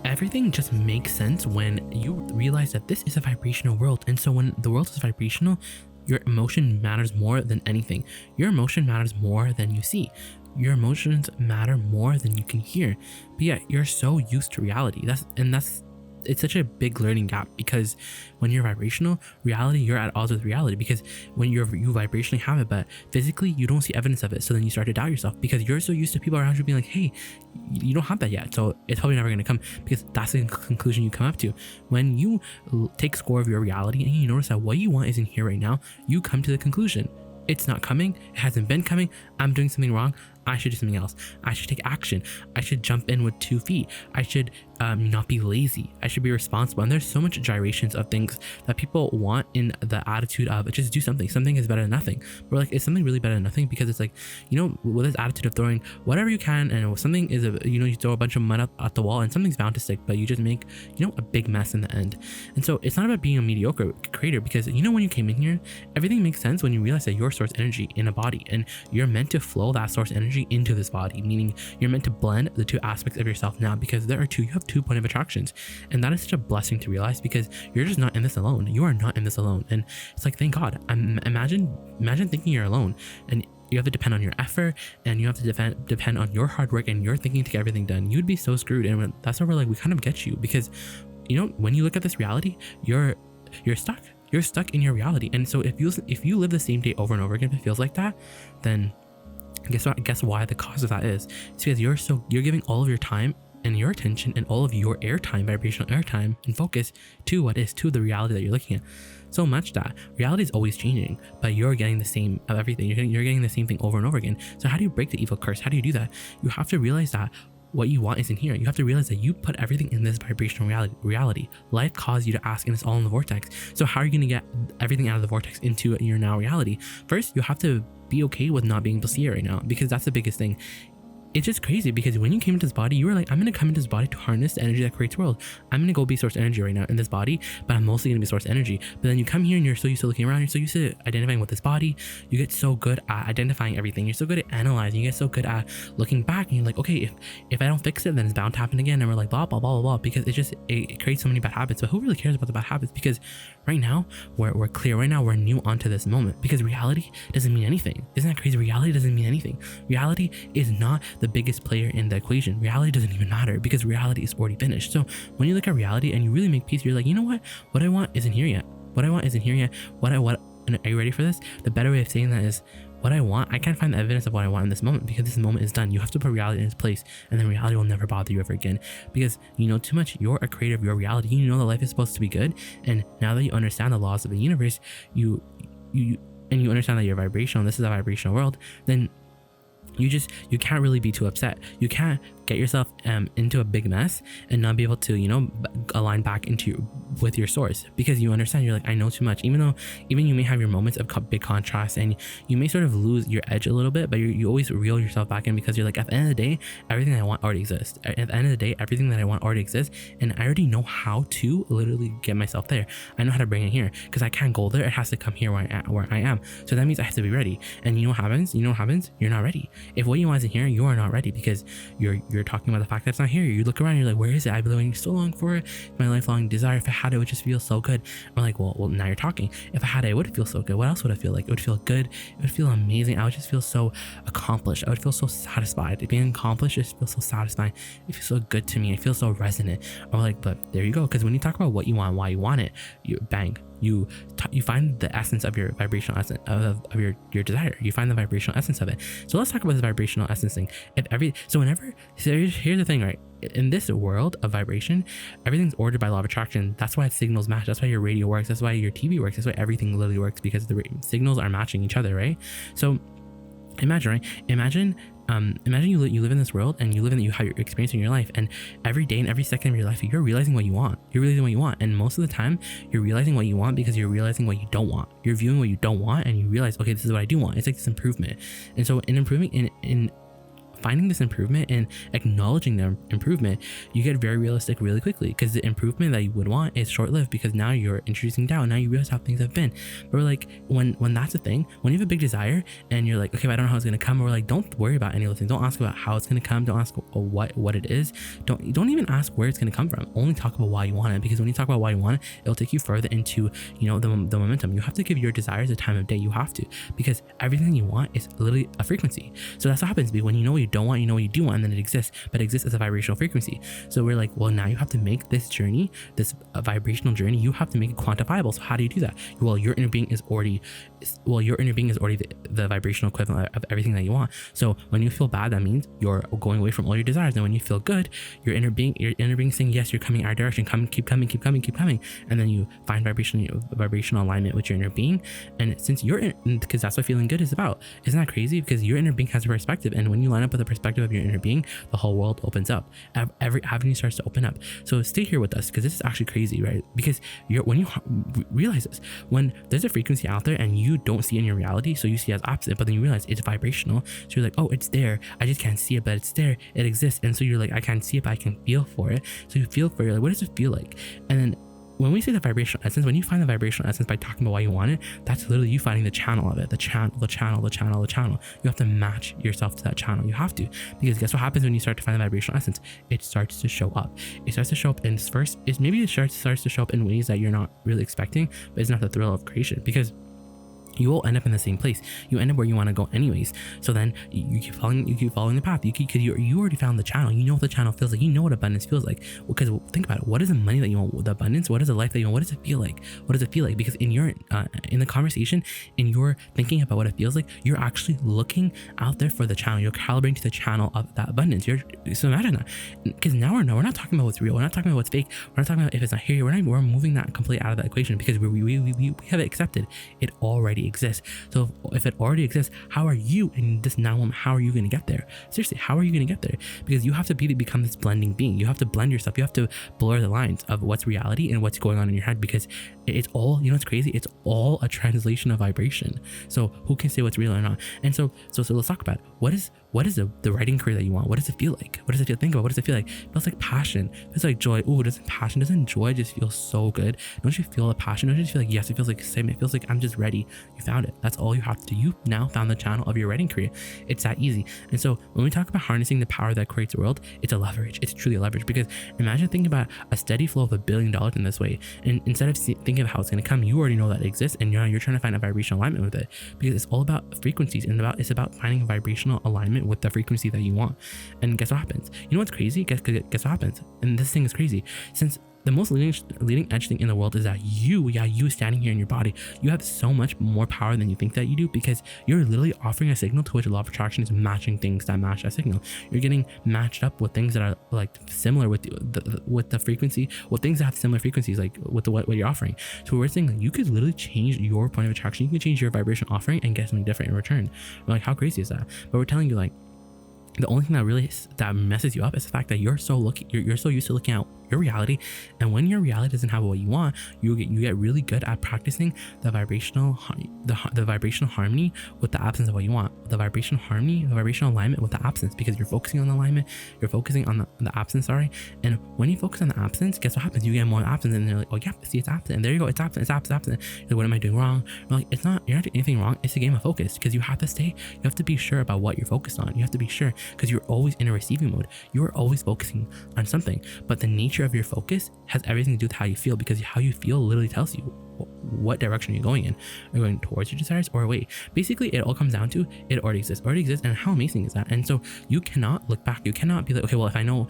everything just makes sense when you realize that this is a vibrational world. And so when the world is vibrational, your emotion matters more than anything. Your emotion matters more than you see. Your emotions matter more than you can hear. But yet you're so used to reality. It's such a big learning gap, because when you're vibrational, reality, you're at odds with reality, because when you vibrationally have it, but physically you don't see evidence of it. So then you start to doubt yourself because you're so used to people around you being like, hey, you don't have that yet, so it's probably never going to come, because that's the conclusion you come up to. When you take score of your reality and you notice that what you want isn't here right now, you come to the conclusion, it's not coming, it hasn't been coming, I'm doing something wrong, I should do something else, I should take action, I should jump in with 2 feet, I should not be lazy, I should be responsible. And there's so much gyrations of things that people want in the attitude of just do something is better than nothing. We're like, is something really better than nothing? Because it's like, with this attitude of throwing whatever you can, and if something is you throw a bunch of mud at the wall and something's bound to stick, but you just make a big mess in the end. And so it's not about being a mediocre creator, because when you came in here, everything makes sense when you realize that you're source energy in a body, and you're meant to flow that source energy into this body, meaning you're meant to blend the 2 aspects of yourself now, because you have 2 point of attractions. And that is such a blessing to realize, because you're just not in this alone. You are not in this alone. And it's like, thank God. Imagine thinking you're alone, and you have to depend on your effort, and you have to depend on your hard work and your thinking to get everything done. You'd be so screwed. And that's where we're like, we kind of get you, because when you look at this reality, you're stuck. You're stuck in your reality. And so if you live the same day over and over again, if it feels like that, then guess why the cause of that is. It's because you're giving all of your time and your attention and all of your airtime, vibrational airtime and focus to the reality that you're looking at. So much that reality is always changing, but you're getting the same of everything. You're getting the same thing over and over again. So how do you break the evil curse? How do you do that? You have to realize that what you want isn't here. You have to realize that you put everything in this vibrational reality. Life caused you to ask, and it's all in the vortex. So how are you going to get everything out of the vortex into your now reality? First, you have to be okay with not being able to see it right now, because that's the biggest thing. It's just crazy, because when you came into this body, you were like, I'm going to come into this body to harness the energy that creates world. I'm going to go be source energy right now in this body, but I'm mostly going to be source energy. But then you come here and you're so used to looking around, you're so used to identifying with this body. You get so good at identifying everything. You're so good at analyzing. You get so good at looking back, and you're like, okay, if I don't fix it, then it's bound to happen again. And we're like, blah, blah, blah, blah, blah, because it creates so many bad habits. But who really cares about the bad habits? Because right now, we're clear. Right now, we're new onto this moment, because reality doesn't mean anything. Isn't that crazy? Reality doesn't mean anything. Reality is not the biggest player in the equation. Reality doesn't even matter, because reality is already finished. So when you look at reality and you really make peace, you're like, you know what I want isn't here yet. What I want isn't here yet. And are you ready for this? The better way of saying that is, what I want, I can't find the evidence of what I want in this moment, because this moment is done. You have to put reality in its place, and then reality will never bother you ever again, because you know too much. You're a creator of your reality. You know that life is supposed to be good, and now that you understand the laws of the universe, you understand that you're vibrational, this is a vibrational world, then you can't really be too upset. You can't get yourself into a big mess and not be able to align back with your source, because you understand, you're like, I know too much. Even you may have your moments of big contrast, and you may sort of lose your edge a little bit, but you always reel yourself back in, because you're like, at the end of the day, everything I want already exists. At the end of the day, everything that I want already exists, and I already know how to literally get myself there. I know how to bring it here, because I can't go there. It has to come here where I am. So that means I have to be ready. And you know what happens? You're not ready. If what you want isn't here, you are not ready, because you're talking about the fact that it's not here. You look around, and you're like, where is it? I've been waiting so long for it. My lifelong desire. If I had it, it would just feel so good. I'm like, well, now you're talking. If I had it, it would feel so good. What else would it feel like? It would feel good. It would feel amazing. I would just feel so accomplished. I would feel so satisfied. Being accomplished just feels so satisfying. It feels so good to me. It feels so resonant. I'm like, but there you go. Because when you talk about what you want, why you want it, you find the essence of your vibrational essence of your desire. You find the vibrational essence of it. So let's talk about this vibrational essence thing. Here's the thing, right? In this world of vibration, everything's ordered by law of attraction. That's why signals match. That's why your radio works. That's why your TV works. That's why everything literally works, because the signals are matching each other, right? So imagine, right? Imagine you live in this world, and you're experiencing your life, and every day and every second of your life, you're realizing what you want. And most of the time, you're realizing what you want because you're realizing what you don't want. You're viewing what you don't want, and you realize, okay, this is what I do want. It's like this improvement. And so in improving in finding this improvement and acknowledging the improvement, you get very realistic really quickly, because the improvement that you would want is short-lived, because now you're introducing doubt. Now you realize how things have been. But we're like, when that's a thing, when you have a big desire and you're like, okay, but I don't know how it's going to come, we're like, don't worry about any of those things. Don't ask about how it's going to come. Don't ask what it is. Don't even ask where it's going to come from. Only talk about why you want it, because when you talk about why you want it, it'll take you further into, you know, the momentum. You have to give your desires a time of day. You have to, because everything you want is literally a frequency. So that's what happens. When you know what you don't want, you know what you do want, and then it exists, but it exists as a vibrational frequency. So we're like, well, now you have to make this journey, this vibrational journey, you have to make it quantifiable. So how do you do that? Well, your inner being is already the vibrational equivalent of everything that you want. So when you feel bad, that means you're going away from all your desires. And when you feel good, your inner being saying, yes, you're coming our direction, keep coming. And then you find vibrational alignment with your inner being. And since because that's what feeling good is about. Isn't that crazy? Because your inner being has a perspective, and when you line up with the perspective of your inner being, the whole world opens up. Every avenue starts to open up. So stay here with us, because this is actually crazy, right? Because when you realize this, when there's a frequency out there and you don't see it in your reality, so you see it as opposite, but then you realize it's vibrational. So you're like, oh, it's there, I just can't see it, but it's there, it exists. And so you're like, I can't see it, but I can feel for it. So you feel for it, like, what does it feel like? And then when we say the vibrational essence, when you find the vibrational essence by talking about why you want it, that's literally you finding the channel of it, the channel. You have to match yourself to that channel. You have to, because guess what happens when you start to find the vibrational essence? It starts to show up. It starts to show up in starts to show up in ways that you're not really expecting, but it's not the thrill of creation, because you will end up in the same place. You end up where you want to go anyways. So then you keep following the path. Because you already found the channel. You know what the channel feels like. You know what abundance feels like. Because think about it. What is the money that you want? The abundance? What is the life that you want? What does it feel like? What does it feel like? Because in the conversation, in your thinking about what it feels like, you're actually looking out there for the channel. You're calibrating to the channel of that abundance. So imagine that. Because now we're not talking about what's real. We're not talking about what's fake. We're not talking about if it's not here. We're moving that completely out of the equation, because we have it accepted. It already exists. So if it already exists, how are you in this now moment? How are you going to get there? Seriously, how are you going to get there? Because you have to become this blending being. You have to blend yourself. You have to blur the lines of what's reality and what's going on in your head, because it's all, you know, it's crazy. It's all a translation of vibration. So who can say what's real or not? And so let's talk about what is the writing career that you want? What does it feel like? What does it feel? Think about what does it feel like? It feels like passion. It feels like joy. Ooh, doesn't joy just feel so good? Don't you feel the passion? Don't you just feel like, yes, it feels like excitement? It feels like I'm just ready. You found it. That's all you have to do. You now found the channel of your writing career. It's that easy. And so when we talk about harnessing the power that creates a world, it's a leverage. It's truly a leverage, because imagine thinking about a steady flow of $1 billion in this way. And instead of thinking of how it's going to come, you already know that it exists, and you're trying to find a vibrational alignment with it, because it's all about frequencies, and it's about finding a vibrational alignment with the frequency that you want. And guess what happens? You know what's crazy? Guess what happens? And this thing is crazy. Since the most leading edge thing in the world is that you standing here in your body, you have so much more power than you think that you do, because you're literally offering a signal to which law of attraction is matching things that match that signal. You're getting matched up with things that are like similar with the frequency, with things that have similar frequencies, like with what you're offering. So we're saying that you could literally change your point of attraction. You can change your vibration offering and get something different in return. We're like, how crazy is that? But we're telling you, like, the only thing that messes you up is the fact that you're so used to looking at your reality, and when your reality doesn't have what you want, you get really good at practicing the vibrational harmony with the absence of what you want. The vibrational harmony, the vibrational alignment with the absence, because you're focusing on the alignment, you're focusing on the absence, and when you focus on the absence, guess what happens? You get more absence, and they're like, oh yeah, see, it's absent, and there you go, it's absent. You're like, what am I doing wrong? You're like, you're not doing anything wrong. It's a game of focus, because you have to be sure about what you're focused on. You have to be sure, because you're always in a receiving mode. You're always focusing on something, but the nature of your focus has everything to do with how you feel, because how you feel literally tells you what direction you're going in. Are you going towards your desires or away? Basically, it all comes down to it already exists, and how amazing is that? And so you cannot look back. You cannot be like, okay, well, if I know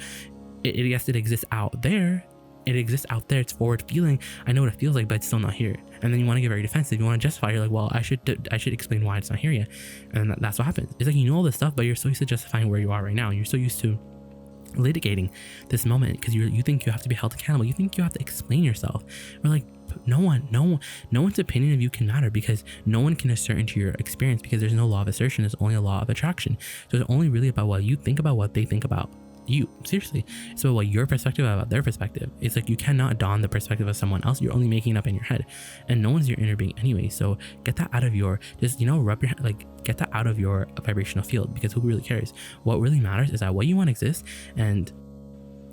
it exists out there, it's forward feeling, I know what it feels like, but it's still not here. And then you want to get very defensive, you want to justify, you're like, well, I should explain why it's not here yet. And that's what happens. It's like, you know all this stuff, but you're so used to justifying where you are right now. You're so used to litigating this moment, because you think you have to be held accountable. You think you have to explain yourself. We're like, no one's opinion of you can matter, because no one can assert into your experience, because there's no law of assertion. There's only a law of attraction. So it's only really about what you think about what they think about. you. Seriously, it's about what your perspective about their perspective. It's like you cannot don the perspective of someone else. You're only making it up in your head, and no one's your inner being anyway. So get that out of your, just, you know, rub your, like, get that out of your vibrational field, because who really cares? What really matters is that what you want exists, and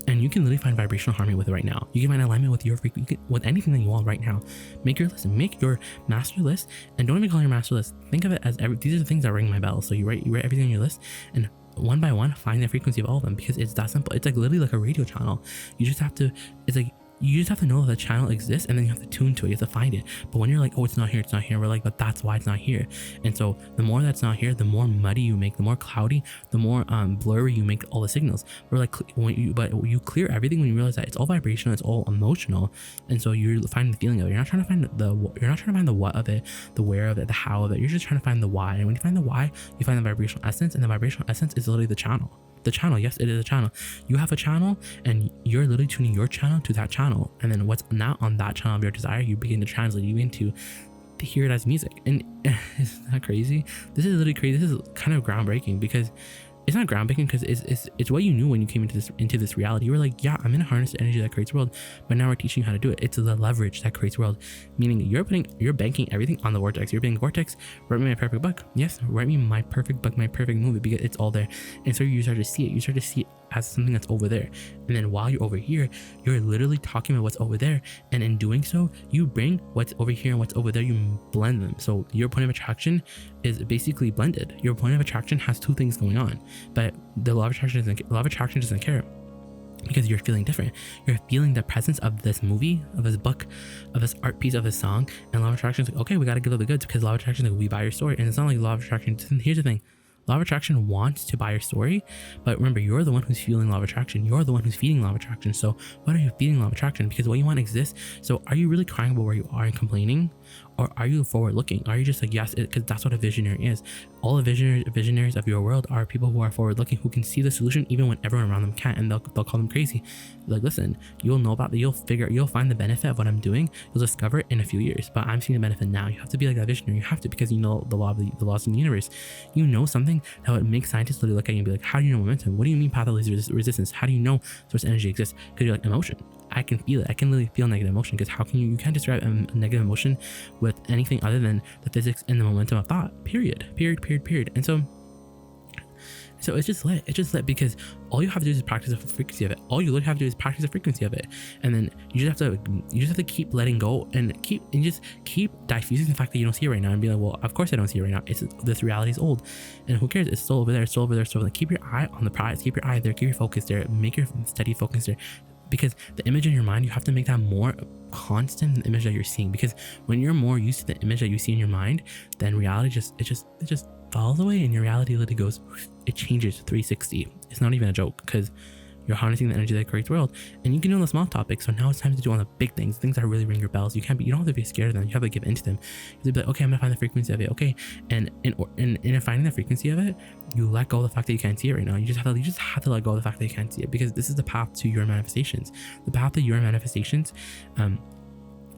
you can literally find vibrational harmony with it right now. You can find alignment with your frequency, with anything that you want right now. Make your list, make your master list, and don't even call it your master list. Think of it as these are the things that ring my bell. So you write everything on your list, and one by one find the frequency of all of them, because it's that simple. It's like literally like a radio channel. You just have to, it's like, you just have to know that the channel exists, and then you have to tune to it. You have to find it. But when you're like, oh, it's not here, we're like, but that's why it's not here. And so the more that's not here, the more muddy you make, the more cloudy, the more blurry you make all the signals. We're like, but you clear everything when you realize that it's all vibrational, it's all emotional, and so you find the feeling of it. You're not trying to find the what of it, the where of it, the how of it. You're just trying to find the why. And when you find the why, you find the vibrational essence, and the vibrational essence is literally the channel. The channel, yes, it is a channel. You have a channel, and you're literally tuning your channel to that channel, and then what's not on that channel of your desire, you begin to translate you into to hear it as music. And isn't that crazy? This is literally crazy. This is kind of groundbreaking, because it's not groundbreaking because it's what you knew when you came into this reality. You were like, yeah, I'm gonna harness the energy that creates world, but now we're teaching you how to do it. It's the leverage that creates world, meaning you're banking everything on the vortex. You're being vortex, write me my perfect book. Yes, write me my perfect book, my perfect movie, because it's all there. And so you start to see it. You start to see it as something that's over there. And then while you're over here, you're literally talking about what's over there. And in doing so, you bring what's over here and what's over there, you blend them. So your point of attraction is basically blended. Your point of attraction has two things going on, but the law of attraction doesn't care, because you're feeling different. You're feeling the presence of this movie, of this book, of this art piece, of this song, and law of attraction is like, okay, we got to give up the goods, because law of attraction is like, we buy your story. And it's not like law of attraction. Here's the thing. Law of attraction wants to buy your story, but remember, you're the one who's fueling law of attraction. You're the one who's feeding law of attraction. So what are you feeding law of attraction? Because what you want exists. So are you really crying about where you are and complaining? Or are you forward looking? Are you just like, yes, because that's what a visionary is. All the visionaries of your world are people who are forward looking, who can see the solution even when everyone around them can't, and they'll call them crazy. Like, listen, you'll know about that, you'll find the benefit of what I'm doing, you'll discover it in a few years, but I'm seeing the benefit now. You have to be like that visionary. You have to, because you know the laws in the universe. You know something that would make scientists literally look at you and be like, how do you know momentum? What do you mean path of least resistance? How do you know source energy exists? Because you're like, emotion. I can feel it. I can literally feel negative emotion, because how can you can't describe a negative emotion with anything other than the physics and the momentum of thought, period. And so it's just lit, because all you have to do is practice the frequency of it. All you literally have to do is practice the frequency of it, and then you just have to keep letting go, and just keep diffusing the fact that you don't see it right now, and be like, well, of course I don't see it right now. This reality is old, and who cares? It's still over there. So like, keep your eye on the prize. Keep your eye there. Keep your focus there. Make your steady focus there. Because the image in your mind, you have to make that more constant than the image that you're seeing. Because when you're more used to the image that you see in your mind, then reality just falls away, and your reality literally goes, it changes 360. It's not even a joke, because you're harnessing the energy that creates the world, and you can do on the small topics. So now it's time to do on the big things that really ring your bells. You don't have to be scared of them. You have to give into them. You have to be like, okay, I'm gonna find the frequency of it. Okay, and in finding the frequency of it, you let go of the fact that you can't see it right now. You just have to let go of the fact that you can't see it, because this is the path to your manifestations. The path to your manifestations,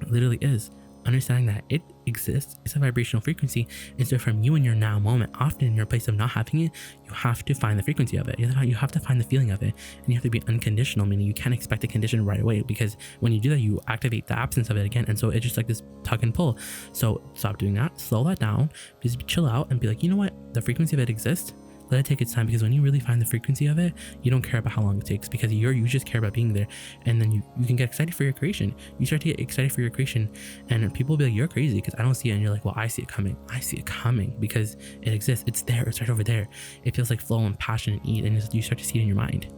literally is understanding that it exists. It's a vibrational frequency, and so from you in your now moment, often in your place of not having it, you have to find the frequency of it. You have to find the feeling of it, and you have to be unconditional, meaning you can't expect a condition right away, because when you do that, you activate the absence of it again, and so it's just like this tug and pull. So stop doing that, slow that down, just chill out and be like, you know what, the frequency of it exists. Let it take its time, because when you really find the frequency of it, you don't care about how long it takes, because you just care about being there. And then you can get excited for your creation. You start to get excited for your creation, and people will be like, you're crazy because I don't see it. And you're like, well, I see it coming. I see it coming because it exists. It's there. It's right over there. It feels like flow and passion and eat, and you start to see it in your mind.